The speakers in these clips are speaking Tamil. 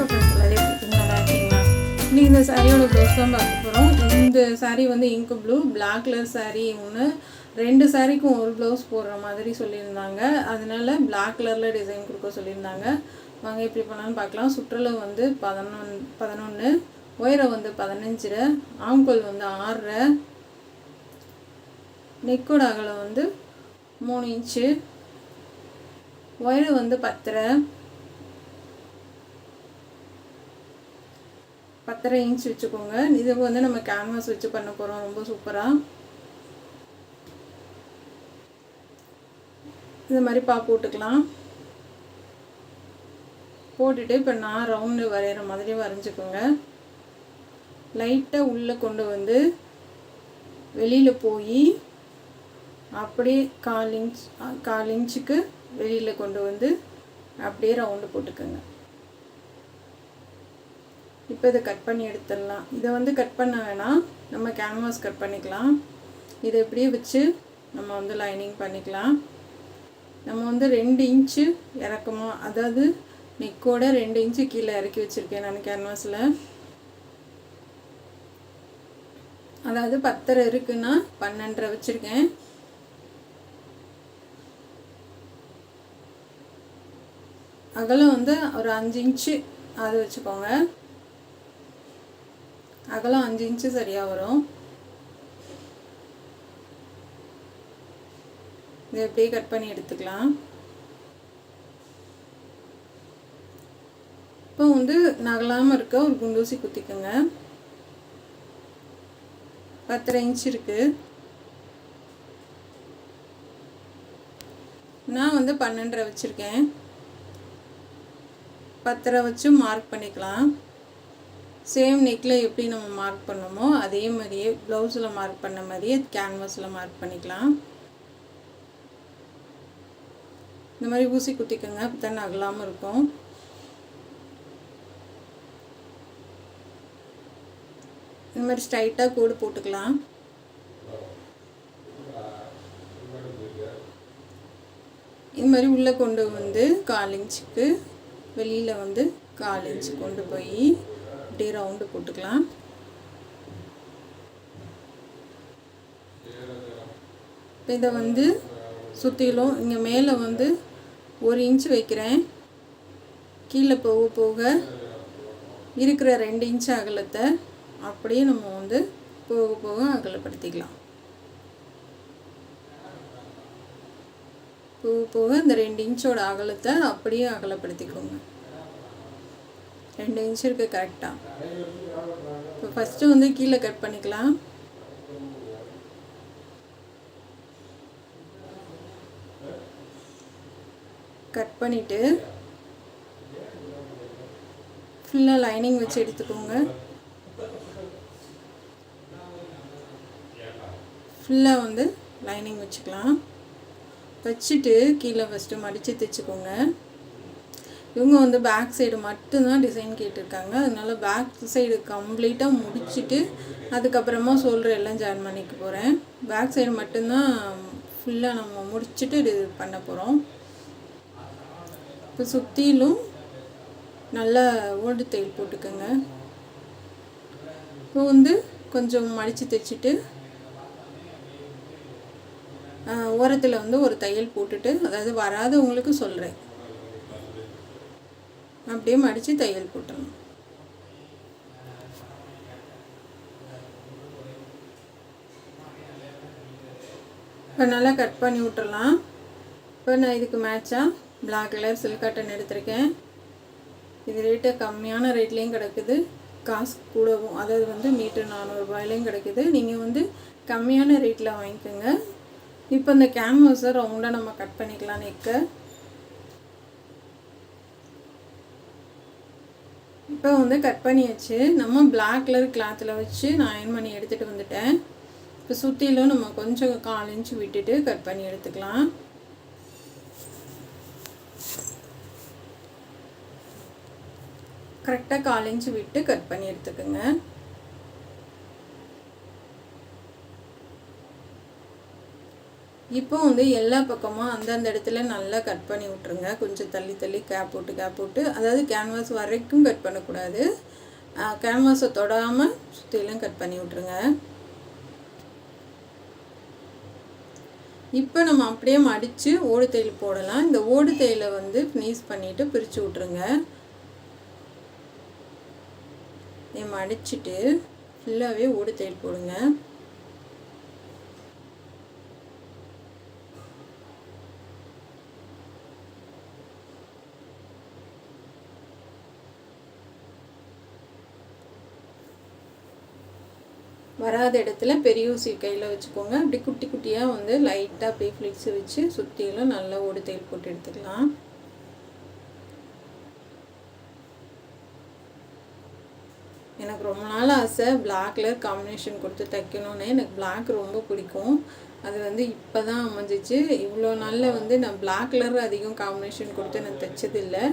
வணக்கம் ஃப்ரெண்ட்ஸ், எல்லாரும் எப்படி இருக்கீங்க? நல்லா இருக்கீங்களா? இன்றைக்கி இந்த சாரியோட ப்ளவுஸ் தான் பார்க்க போகிறோம். இந்த சாரீ வந்து இங்கு ப்ளூ பிளாக் கலர் சாரீ ஒன்று, 2 சாரீக்கும் ஒரு ப்ளவுஸ் போடுற மாதிரி சொல்லியிருந்தாங்க. அதனால பிளாக் கலரில் டிசைன் கொடுக்க சொல்லியிருந்தாங்க. வாங்க எப்படி பண்ணலான்னு பார்க்கலாம். சுற்றளவு வந்து 11, உயரம் வந்து 15, ஆம்கோல் வந்து 6, நெக்கோட அகலம் வந்து 3 இன்ச்சு, உயரம் வந்து 10.5 இன்ச் வச்சுக்கோங்க. இது வந்து நம்ம கேன்வாஸ் வச்சு பண்ண போகிறோம். ரொம்ப சூப்பராக இந்த மாதிரி போட்டுக்கலாம். போட்டுட்டு இப்போ நான் ரவுண்டு வரைகிற மாதிரி வரைஞ்சிக்கோங்க. லைட்டாக உள்ளே கொண்டு வந்து வெளியில் போய் அப்படியே 1/4 இன்ச்சுக்கு வெளியில் கொண்டு வந்து அப்படியே ரவுண்டு போட்டுக்கோங்க. இப்போ இதை கட் பண்ணி எடுத்துடலாம். இதை வந்து கட் பண்ண வேணாம், நம்ம கேன்வாஸ் கட் பண்ணிக்கலாம். இதை எப்படியே வச்சு நம்ம வந்து லைனிங் பண்ணிக்கலாம். நம்ம வந்து 2 இன்ச்சு இறக்கமாக, அதாவது நெக்கோட 2 இன்ச்சு கீழே இறக்கி வச்சுருக்கேன் நான் கேன்வாஸில். அதாவது 10 இருக்குன்னா 12 வச்சுருக்கேன். அகலம் வந்து ஒரு 5 இன்ச்சு அது வச்சுக்கோங்க. அகலம் 5 இன்ச்சு சரியாக வரும். இதை எப்படியே கட் பண்ணி எடுத்துக்கலாம். இப்போ வந்து நகலாமல் இருக்க ஒரு குண்டூசி குத்திக்கோங்க. 10.5 இன்ச்சு இருக்குது. நான் வந்து 12 வச்சுருக்கேன். 10 வச்சு மார்க் பண்ணிக்கலாம். சேம் நெக்கில் எப்படி நம்ம மார்க் பண்ணோமோ அதே மாதிரியே ப்ளவுஸில் மார்க் பண்ண மாதிரியே கேன்வாஸில் மார்க் பண்ணிக்கலாம். இந்த மாதிரி ஊசி குத்திக்கோங்க, அப்போ தான் நகலாமல் இருக்கும். இந்த மாதிரி ஸ்ட்ரைட்டாக கோடு போட்டுக்கலாம். இந்த மாதிரி உள்ளே கொண்டு வந்து 1/4 இன்ச்சுக்கு வெளியில் வந்து 1/4 இன்ச்சு கொண்டு போய் அப்படியே ரவுண்டு போட்டுக்கலாம். இப்போ இதை வந்து சுற்றிலும் இங்கே மேலே வந்து 1 இன்ச்சு வைக்கிறேன். கீழே போக போக இருக்கிற 2 இன்ச்சு அகலத்தை அப்படியே நம்ம வந்து போக போக அகலப்படுத்திக்கலாம். போக போக இந்த 2 இன்ச்சோட அகலத்தை அப்படியே அகலப்படுத்திக்கோங்க. 2 இன்ச்சு இருக்குது கரெக்டாக. இப்போ ஃபஸ்ட்டு வந்து கீழே கட் பண்ணிக்கலாம். கட் பண்ணிவிட்டு ஃபுல்லாக லைனிங் வச்சு எடுத்துக்கோங்க. ஃபுல்லாக வந்து லைனிங் வச்சுக்கலாம். வச்சுட்டு கீழே ஃபஸ்ட்டு மடித்து தைச்சிக்கோங்க. இவங்க வந்து பேக் சைடு மட்டும்தான் டிசைன் கேட்டிருக்காங்க. அதனால பேக் சைடு கம்ப்ளீட்டாக முடிச்சுட்டு அதுக்கப்புறமா ஷோல்டர் எல்லாம் ஜாயின் பண்ணிக்க போகிறேன். பேக் சைடு மட்டும்தான் ஃபுல்லாக நம்ம முடிச்சுட்டு இது பண்ண போகிறோம். இப்போ சுற்றிலும் நல்லா ஓல்டு தையல் போட்டுக்கோங்க. இப்போ வந்து கொஞ்சம் மடித்து தைச்சிட்டு ஓரத்தில் வந்து ஒரு தையல் போட்டுட்டு, அதாவது வராதவங்களுக்கு சொல்கிறேன், அப்படியே மடித்து தையல் போட்டுடணும். இப்போ நல்லா கட் பண்ணி விட்டுறலாம். இப்போ நான் இதுக்கு மேட்சாக பிளாக் கலர் சில்க் காட்டன் எடுத்திருக்கேன். இது ரேட்டு கம்மியான ரேட்லேயும் கிடைக்குது, காசு கூடவும், அதாவது வந்து மீட்டர் 400 ரூபாயிலையும் கிடைக்குது. நீங்கள் வந்து கம்மியான ரேட்டில் வாங்கிக்கோங்க. இப்போ இந்த கேன்வாஸை ரவுண்டாக நம்ம கட் பண்ணிக்கலாம். நெக்கை இப்போ வந்து கட் பண்ணியாச்சு. நம்ம பிளாக் கலர் கிளாத்தில் வச்சு நான் அயர்ன் பண்ணி எடுத்துகிட்டு வந்துட்டேன். இப்போ சுற்றிலும் நம்ம கொஞ்சம் 1/4 இன்ச்சு விட்டுட்டு கட் பண்ணி எடுத்துக்கலாம். கரெக்டாக 1/4 இன்ச்சு விட்டு கட் பண்ணி எடுத்துக்கோங்க. இப்போ வந்து எல்லா பக்கமும் அந்தந்த இடத்துல நல்லா கட் பண்ணி விட்ருங்க. கொஞ்சம் தள்ளி தள்ளி கேப் விட்டு அதாவது கேன்வாஸ் வரைக்கும் கட் பண்ணக்கூடாது. கேன்வாஸை தொடாமல் சுற்றிலும் கட் பண்ணி விட்ருங்க. இப்போ நம்ம அப்படியே மடித்து ஓடு தையல் போடலாம். இந்த ஓடு தையலை வந்து ஃபினிஷ் பண்ணிவிட்டு பிரித்து விட்ருங்க. மடிச்சுட்டு ஃபுல்லாகவே ஓடு தையல் போடுங்க. வராத இடத்துல பெரிய ஊசி கையில் வச்சுக்கோங்க. அப்படி குட்டி குட்டியாக வந்து லைட்டாக அப்படியே ஃப்ளிக்ஸ் வச்சு சுற்றிலும் நல்லா ஓடு தையல் போட்டு எடுத்துக்கலாம். எனக்கு ரொம்ப நாள் ஆசை பிளாக் கலர் காம்பினேஷன் கொடுத்து தைக்கணும்னு. எனக்கு பிளாக் ரொம்ப பிடிக்கும். அது வந்து இப்போ தான் அமைஞ்சிச்சு. இவ்வளோ நாளில் வந்து நான் பிளாக் கலர் அதிகம் காம்பினேஷன் கொடுத்து நான் தைச்சதில்லை.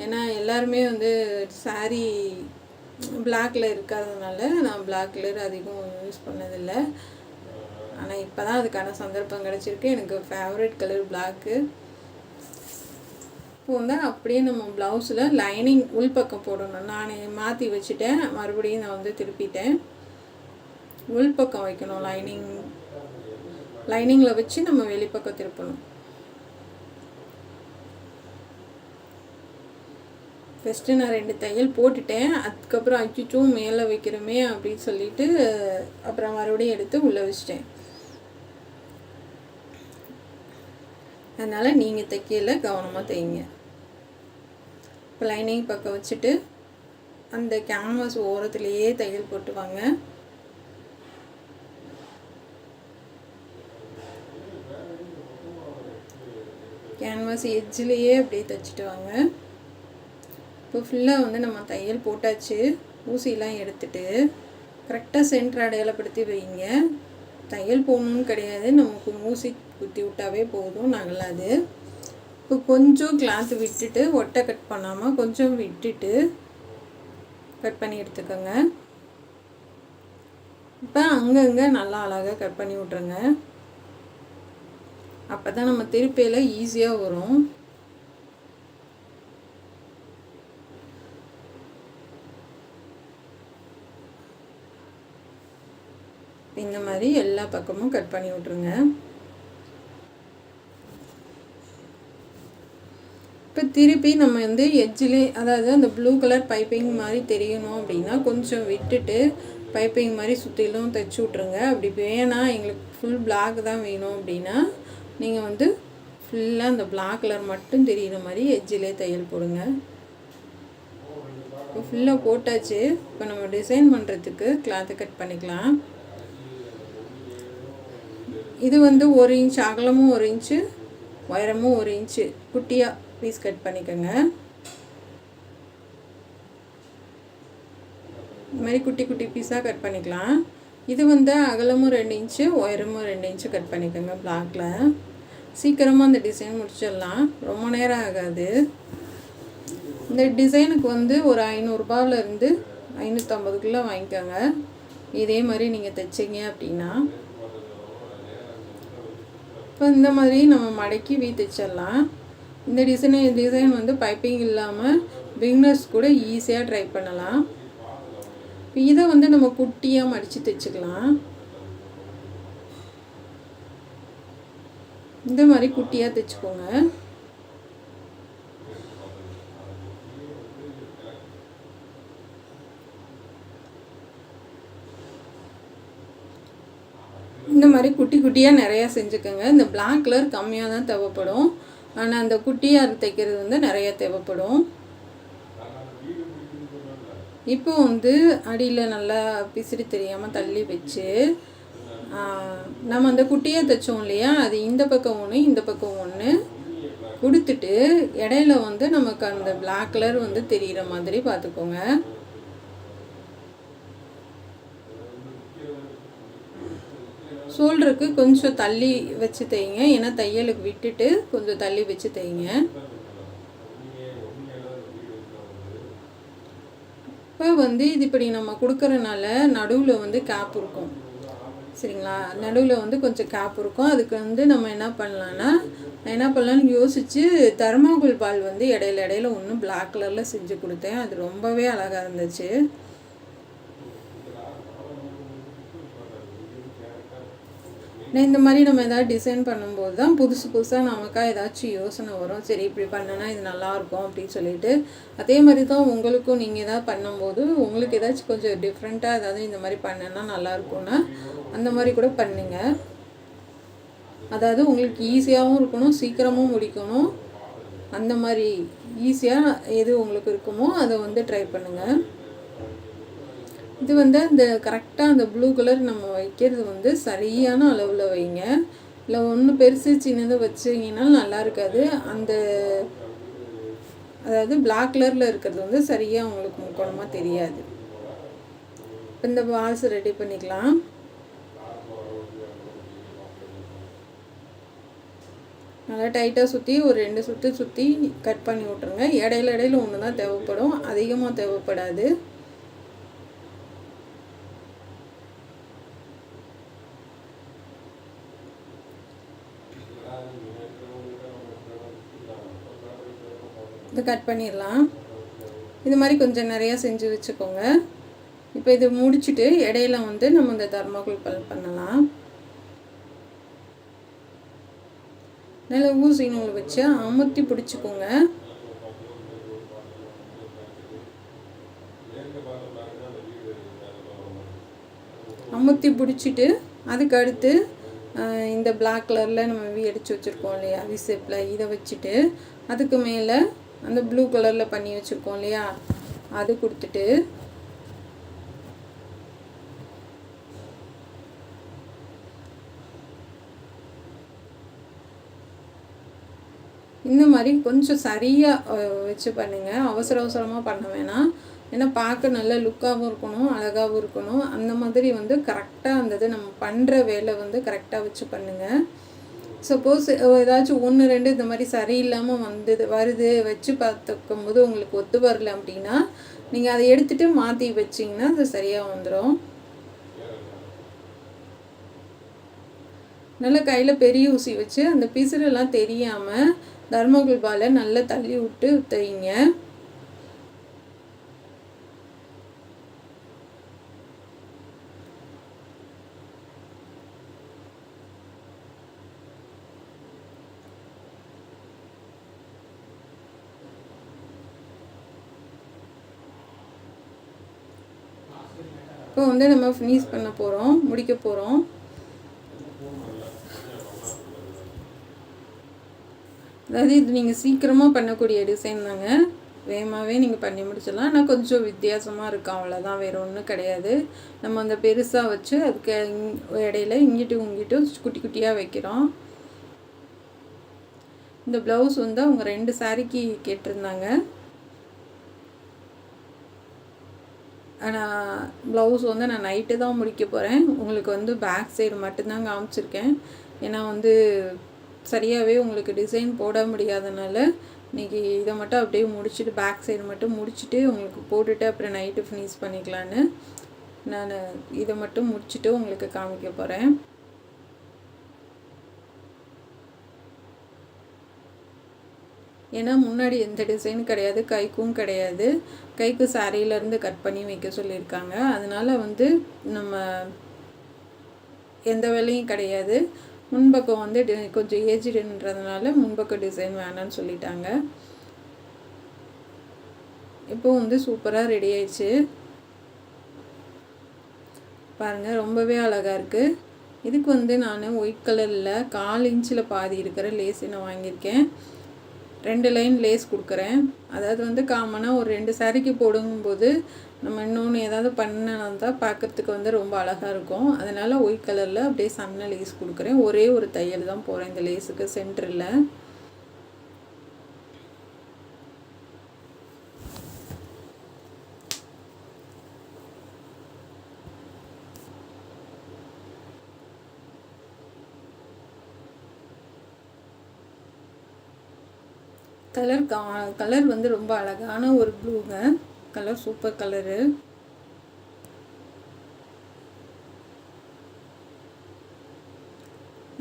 ஏன்னா எல்லாருமே வந்து சாரீ பிளாக்ல இருக்காததுனால நான் பிளாக் கலர் அதிகம் யூஸ் பண்ணதில்லை. ஆனால் இப்போ தான் அதுக்கான சந்தர்ப்பம் கிடச்சிருக்கு. எனக்கு ஃபேவரட் கலர் பிளாக்கு. இப்போ வந்து அப்படியே நம்ம ப்ளவுஸில் லைனிங் உள்பக்கம் போடணும். நான் மாற்றி வச்சுட்டேன், மறுபடியும் நான் வந்து திருப்பிட்டேன். உள்பக்கம் வைக்கணும். லைனிங்கில் வச்சு நம்ம வெளிப்பக்கம் திருப்பணும். ஃபஸ்ட்டு நான் 2 தையல் போட்டுட்டேன். அதுக்கப்புறம் அச்சுச்சும் மேலே வைக்கிறோமே அப்படின்னு சொல்லிட்டு அப்புறம் மறுபடியும் எடுத்து உள்ளே வச்சிட்டேன். அதனால் நீங்கள் தைக்கல கவனமாக தைங்க. இப்போ லைனிங் பக்கம் வச்சுட்டு அந்த கேன்வாஸ் ஓரத்துலேயே தையல் போட்டு வாங்க. கேன்வாஸ் எட்ஜ்லேயே அப்படியே தைச்சிட்டு வாங்க. இப்போ ஃபுல்லாக வந்து நம்ம தையல் போட்டாச்சு. ஊசிலாம் எடுத்துட்டு கரெக்டாக சென்டர் அடையாளப்படுத்தி வைங்க. தையல் போகணுன்னு கிடையாது, நமக்கு ஊசி குத்தி விட்டாவே போதும் நகலாது. இப்போ கொஞ்சம் கிளாத் விட்டுட்டு ஒட்டை கட் பண்ணாமல் கொஞ்சம் விட்டுட்டு கட் பண்ணி எடுத்துக்கோங்க. இப்போ அங்கங்கே நல்லா அழகாக கட் பண்ணி விட்ருங்க. அப்போ தான் நம்ம திருப்பியில் ஈஸியாக வரும். இந்த மாதிரி எல்லா பக்கமும் கட் பண்ணி விட்ருங்க. இப்போ திருப்பி நம்ம வந்து எட்ஜிலே, அதாவது அந்த ப்ளூ கலர் பைப்பிங் மாதிரி தெரியணும் அப்படின்னா கொஞ்சம் விட்டுட்டு பைப்பிங் மாதிரி சுற்றிலும் தைச்சி விட்ருங்க. அப்படி வேணாம் எங்களுக்கு ஃபுல் பிளாக் தான் வேணும் அப்படின்னா நீங்கள் வந்து ஃபுல்லாக அந்த பிளாக் கலர் மட்டும் தெரிகிற மாதிரி எட்ஜிலே தையல் போடுங்க. இப்போ ஃபுல்லாக போட்டாச்சு. இப்போ நம்ம டிசைன் பண்ணுறதுக்கு கிளாத்தை கட் பண்ணிக்கலாம். இது வந்து 1 இன்ச் அகலமும் 1 இன்ச்சு உயரமும் 1 இன்ச்சு குட்டியாக பீஸ் கட் பண்ணிக்கோங்க. இந்த மாதிரி குட்டி குட்டி பீஸாக கட் பண்ணிக்கலாம். இது வந்து அகலமும் 2 இன்ச்சு உயரமும் 2 இன்ச்சு கட் பண்ணிக்கோங்க. பிளாக்கில் சீக்கிரமாக அந்த டிசைன் முடிச்சிடலாம், ரொம்ப நேரம் ஆகாது. இந்த டிசைனுக்கு வந்து ஒரு 500 ரூபாயிலேருந்து 550க்குள்ளே வாங்கிக்கோங்க. இதே மாதிரி நீங்கள் தைச்சிங்க அப்படின்னா இப்போ இந்த மாதிரி நம்ம மடக்கி தைச்சிடலாம். இந்த டிசைன் வந்து பைப்பிங் இல்லாமல் பிகினர்ஸ் கூட ஈஸியாக ட்ரை பண்ணலாம். இப்போ இதை வந்து நம்ம குட்டியாக மடித்து தைச்சிக்கலாம். இந்த மாதிரி குட்டியாக தைச்சிக்கோங்க. இந்த மாதிரி குட்டி குட்டியாக நிறையா செஞ்சுக்கோங்க. இந்த பிளாக் கலர் கம்மியாக தான் தேவைப்படும், ஆனால் அந்த குட்டியாக தைக்கிறது வந்து நிறையா தேவைப்படும். இப்போ வந்து அடியில் நல்லா பிசிறி தெரியாமல் தள்ளி வச்சு நம்ம அந்த குட்டியாக தைச்சோம் இல்லையா, அது இந்த பக்கம் 1 இந்த பக்கம் 1 கொடுத்துட்டு இடையில வந்து நமக்கு அந்த பிளாக் கலர் வந்து தெரிகிற மாதிரி பார்த்துக்கோங்க. ஷோல்டருக்கு கொஞ்சம் தள்ளி வச்சு தைங்க, ஏன்னா தையலுக்கு விட்டுட்டு கொஞ்சம் தள்ளி வச்சு தைங்க. இப்போ வந்து இது இப்படி நம்ம கொடுக்கறனால நடுவில் வந்து கேப் இருக்கும். சரிங்களா. நடுவில் வந்து கொஞ்சம் கேப் இருக்கும். அதுக்கு வந்து நம்ம என்ன பண்ணலான்னு யோசித்து தர்மாகோல் பால் வந்து இடையில ஒன்று பிளாக் கலரில் செஞ்சு கொடுத்தேன். அது ரொம்பவே அழகாக இருந்துச்சு. இந்த மாதிரி நம்ம எதாவது டிசைன் பண்ணும்போது தான் புதுசாக நமக்கா ஏதாச்சும் யோசனை வரும். சரி இப்படி பண்ணனா இது நல்லாயிருக்கும் அப்படின்னு சொல்லிட்டு. அதே மாதிரி தான் உங்களுக்கும் நீங்கள் எதாவது பண்ணும்போது உங்களுக்கு ஏதாச்சும் கொஞ்சம் டிஃப்ரெண்ட்டாக ஏதாவது இந்த மாதிரி பண்ணனா நல்லாயிருக்கும்னா அந்த மாதிரி கூட பண்ணுங்க. அதாவது உங்களுக்கு ஈஸியாகவும் இருக்கணும், சீக்கிரமும் முடிக்கணும். அந்த மாதிரி ஈஸியாக எது உங்களுக்கு இருக்குமோ அதை வந்து ட்ரை பண்ணுங்கள். இது வந்து அந்த கரெக்டாக அந்த ப்ளூ கலர் நம்ம வைக்கிறது வந்து சரியான அளவில் வைங்க. இல்லை ஒன்று பெருசு சின்னதாக வச்சிங்கன்னா நல்லா இருக்காது. அதாவது பிளாக் கலரில் இருக்கிறது வந்து சரியாக உங்களுக்கு முக்கோணமாக தெரியாது. இந்த பால்ஸ் ரெடி பண்ணிக்கலாம். நல்லா டைட்டாக சுற்றி ஒரு 2 சுற்று சுற்றி கட் பண்ணி விட்ருங்க. இடையில ஒன்று தான் தேவைப்படும், அதிகமாக தேவைப்படாது. இதை கட் பண்ணிடலாம். இது மாதிரி கொஞ்சம் நிறையா செஞ்சு வச்சுக்கோங்க. இப்போ இதை முடிச்சுட்டு இடையில வந்து நம்ம இந்த தர்மாகோல் பால் பண்ணலாம். நல்லா ஊசி நூல் வச்சு அமுத்தி பிடிச்சிக்கோங்க. அமுத்தி பிடிச்சிட்டு அதுக்கு அடுத்து இந்த பிளாக் கலரில் நம்ம அடித்து வச்சுருக்கோம் இல்லையா விசேப்பில், இதை வச்சுட்டு அதுக்கு மேலே அந்த ப்ளூ கலரில் பண்ணி வச்சுருக்கோம் இல்லையா அது கொடுத்துட்டு இந்த மாதிரி கொஞ்சம் சரியாக வச்சு பண்ணுங்கள். அவசரமாக பண்ண வேணாம். ஏன்னா பார்க்க நல்ல லுக்காகவும் இருக்கணும், அழகாகவும் இருக்கணும். அந்த மாதிரி வந்து கரெக்டாக அந்த இது நம்ம பண்ணுற வேலை வந்து கரெக்டாக வச்சு பண்ணுங்கள். சப்போஸ் ஏதாச்சும் 1, 2 இந்த மாதிரி சரியில்லாமல் வருது வச்சு பார்த்துக்கும் போது உங்களுக்கு ஒத்து வரல அப்படின்னா நீங்கள் அதை எடுத்துகிட்டு மாற்றி வச்சிங்கன்னா அது சரியாக வந்துடும். நல்லா கையில் பெரிய ஊசி வச்சு அந்த பிசுறெல்லாம் தெரியாமல் தர்மாகோல் பாலை நல்லா தள்ளி விட்டு தைங்க. இப்போ வந்து நம்ம ஃபினிஷ் பண்ண போகிறோம், முடிக்க போகிறோம். அதாவது இது நீங்கள் சீக்கிரமாக பண்ணக்கூடிய டிசைன் தாங்க. வேகமாகவே நீங்கள் பண்ணி முடிச்சிடலாம். ஆனால் கொஞ்சம் வித்தியாசமாக இருக்கும், அவ்வளோதான், வேறு ஒன்றும் கிடையாது. நம்ம அந்த பெருசாக வச்சு அதுக்கு இடையில இங்கிட்டும் குட்டி குட்டியாக வைக்கிறோம். இந்த ப்ளவுஸ் வந்து அவங்க 2 சாரிக்கு கேட்டிருந்தாங்க. ஆனால் ப்ளவுஸ் வந்து நான் நைட்டு தான் முடிக்க போகிறேன். உங்களுக்கு வந்து பேக் சைடு மட்டும்தான் காமிச்சிருக்கேன். ஏன்னா வந்து சரியாகவே உங்களுக்கு டிசைன் போட முடியாதனால இன்றைக்கி இதை மட்டும் அப்படியே முடிச்சுட்டு பேக் சைடு மட்டும் முடிச்சுட்டு உங்களுக்கு போட்டுட்டு அப்புறம் நைட்டு ஃபினிஷ் பண்ணிக்கலான்னு நான் இதை மட்டும் முடிச்சுட்டு உங்களுக்கு காமிக்க போகிறேன். ஏன்னா முன்னாடி எந்த டிசைனும் கிடையாது, கைக்கும் கிடையாது. கைக்கு சாரியிலேருந்து கட் பண்ணி வைக்க சொல்லியிருக்காங்க. அதனால் வந்து நம்ம எந்த வேலையும் கிடையாது. முன்பக்கம் வந்து கொஞ்சம் ஏஜ்டுன்றதுனால முன்பக்கம் டிசைன் வேணான்னு சொல்லிட்டாங்க. இப்போ வந்து சூப்பராக ரெடி ஆயிடுச்சு பாருங்கள், ரொம்பவே அழகாக இருக்குது. இதுக்கு வந்து நான் ஒயிட் கலரில் 1/4 இன்ச்சில் பாதி இருக்கிற லேஸ் நான் வாங்கியிருக்கேன். 2 லைன் லேஸ் கொடுக்குறேன். அதாவது வந்து காமனாக ஒரு 2 சாரிக்கு போடும்போது நம்ம இன்னொன்று ஏதாவது பண்ணால் பார்க்குறதுக்கு வந்து ரொம்ப அழகாக இருக்கும். அதனால் ஒயிட் கலரில் அப்படியே சன்ன லேஸ் கொடுக்குறேன். ஒரே ஒரு தையல் தான் போகிறேன் இந்த லேஸுக்கு சென்டரில். கலர் வந்து ரொம்ப அழகான ஒரு ப்ளூங்க. Colour super colour.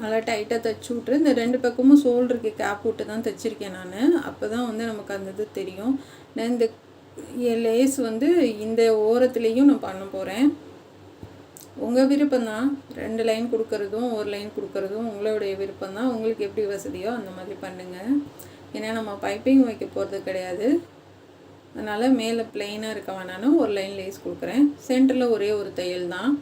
நல்லா டைட்டாக தைச்சி விட்ரு. இந்த 2 பக்கமும் ஷோல்டருக்கு கேப் விட்டு தான் தைச்சிருக்கேன் நான். அப்போ தான் வந்து நமக்கு அந்த இது தெரியும். நான் இந்த லேஸ் வந்து இந்த ஓரத்துலேயும் நான் பண்ண போகிறேன். உங்கள் விருப்பம்தான், 2 லைன் கொடுக்குறதும் 1 லைன் கொடுக்குறதும் உங்களுடைய விருப்பம்தான். உங்களுக்கு எப்படி வசதியோ அந்த மாதிரி பண்ணுங்கள். ஏன்னா நம்ம பைப்பிங் வைக்க போகிறது கிடையாது. அதனால் மேலே ப்ளைனாக இருக்க வேணான்னு 1 லைன் லேஸ் கொடுக்குறேன். சென்டரில் ஒரே ஒரு தையல் தான்.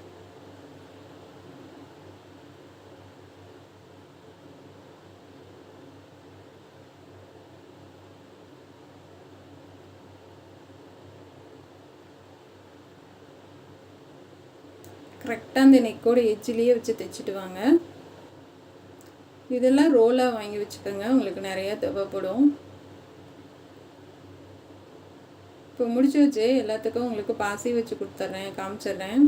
கரெக்டாக அந்த நெக்கோட எட்ஜிலேயே வச்சு தைச்சிட்டு வாங்க. இதெல்லாம் ரோலாக வாங்கி வச்சுக்கோங்க, உங்களுக்கு நிறையா தேவைப்படும். இப்போ முடிச்சு வச்சு எல்லாத்துக்கும் உங்களுக்கு பாசி வச்சு கொடுத்துட்றேன், காமிச்சிட்றேன்.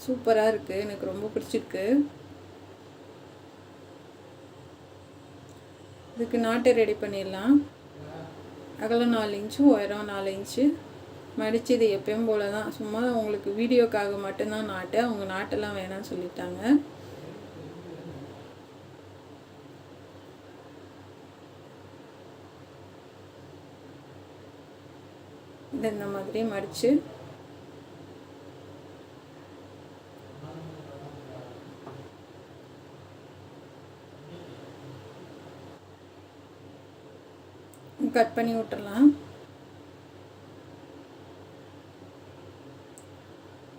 சூப்பராக இருக்குது, எனக்கு ரொம்ப பிடிச்சிருக்கு. இதுக்கு நாட்டை ரெடி பண்ணிடலாம். அகலம் 4 இன்ச்சு, உயரம் 4 இன்ச்சு. மடித்து இது எப்பயும் போல தான், சும்மா உங்களுக்கு வீடியோக்காக மட்டும்தான் நாட்டு. அவங்க நாட்டெல்லாம் வேணாம்னு சொல்லிட்டாங்க. இந்த மாதிரி மடித்து கட் பண்ணி விட்டுறலாம்.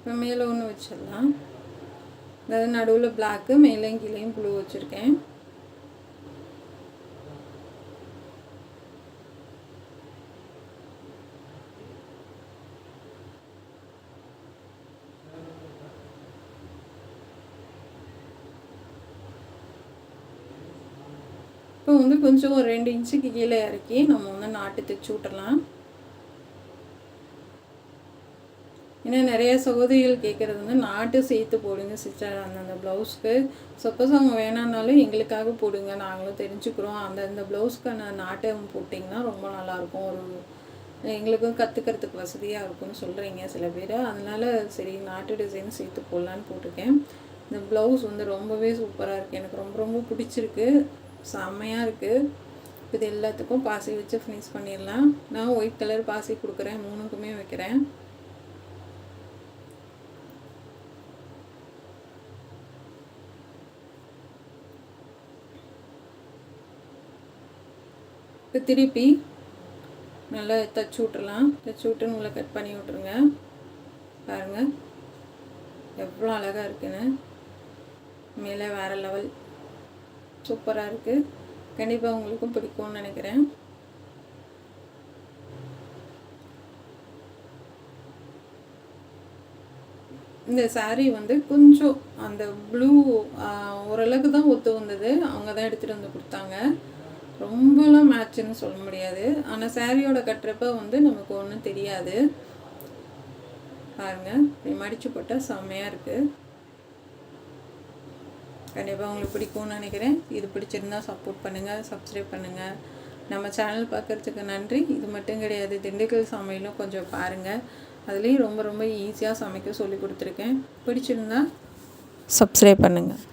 இப்போ மேலே ஒன்று வச்சிடலாம். அதாவது நடுவில் பிளாக்கு, மேலேயும் கீழேயும் ப்ளூ வச்சுருக்கேன். இப்போ வந்து கொஞ்சம் ஒரு 2 இன்ச்சுக்கு கீழே இறக்கி நம்ம வந்து நாட்டு தைச்சி விட்டுறலாம். ஏன்னா நிறைய சகோதரிகள் கேட்குறது வந்து நாட்டு சேர்த்து போடுங்க சிஸ்டர் அந்தந்த ப்ளவுஸ்க்கு. சப்போஸ் அவங்க வேணான்னாலும் எங்களுக்காக போடுங்க, நாங்களும் தெரிஞ்சுக்கிறோம். அந்த ப்ளவுஸ்க்கான நாட்டை போட்டிங்கன்னா ரொம்ப நல்லாயிருக்கும், ஒரு எங்களுக்கும் கற்றுக்கிறதுக்கு வசதியாக இருக்கும்னு சொல்கிறீங்க சில பேர். அதனால் சரி நாட்டு டிசைன் சேர்த்து போடலான்னு போட்டிருக்கேன். இந்த ப்ளவுஸ் வந்து ரொம்பவே சூப்பராக இருக்குது, எனக்கு ரொம்ப ரொம்ப பிடிச்சிருக்கு, செம்மையாக இருக்குது. இது எல்லாத்துக்கும் பாசி வச்சு ஃபினிஷ் பண்ணிடலாம். நான் ஒயிட் கலர் பாசி கொடுக்குறேன், 3க்குமே வைக்கிறேன். இப்போ திருப்பி நல்லா தைச்சி விட்டுறலாம். தைச்சி விட்டு நூலை கட் பண்ணி விட்ருங்க. பாருங்கள் எவ்வளோ அழகாக இருக்குன்னு. மேலே வேறு லெவல் சூப்பராக இருக்குது. கண்டிப்பாக உங்களுக்கும் பிடிக்கும்னு நினைக்கிறேன். இந்த சாரீ வந்து கொஞ்சம் அந்த ப்ளூ ஓரளவுக்கு தான் ஒத்து வந்தது. அவங்க தான் எடுத்துகிட்டு வந்து கொடுத்தாங்க. ரொம்பலாம் மேட்சுன்னு சொல்ல முடியாது. ஆனால் சாரியோட கட்டுறப்ப வந்து நமக்கு ஒன்றும் தெரியாது. பாருங்கள் இப்படி மடித்து போட்டால் செம்மையாக இருக்குது. கண்டிப்பாக உங்களுக்கு பிடிக்கும்னு நினைக்கிறேன். இது பிடிச்சிருந்தால் சப்போர்ட் பண்ணுங்கள், சப்ஸ்கிரைப் பண்ணுங்கள். நம்ம சேனல் பார்க்குறதுக்கு நன்றி. இது மட்டும் கிடையாது, திண்டுக்கல் சமையலும் கொஞ்சம் பாருங்கள். அதுலேயும் ரொம்ப ரொம்ப ஈஸியாக சமைக்க சொல்லி கொடுத்துருக்கேன். பிடிச்சிருந்தா சப்ஸ்கிரைப் பண்ணுங்கள்.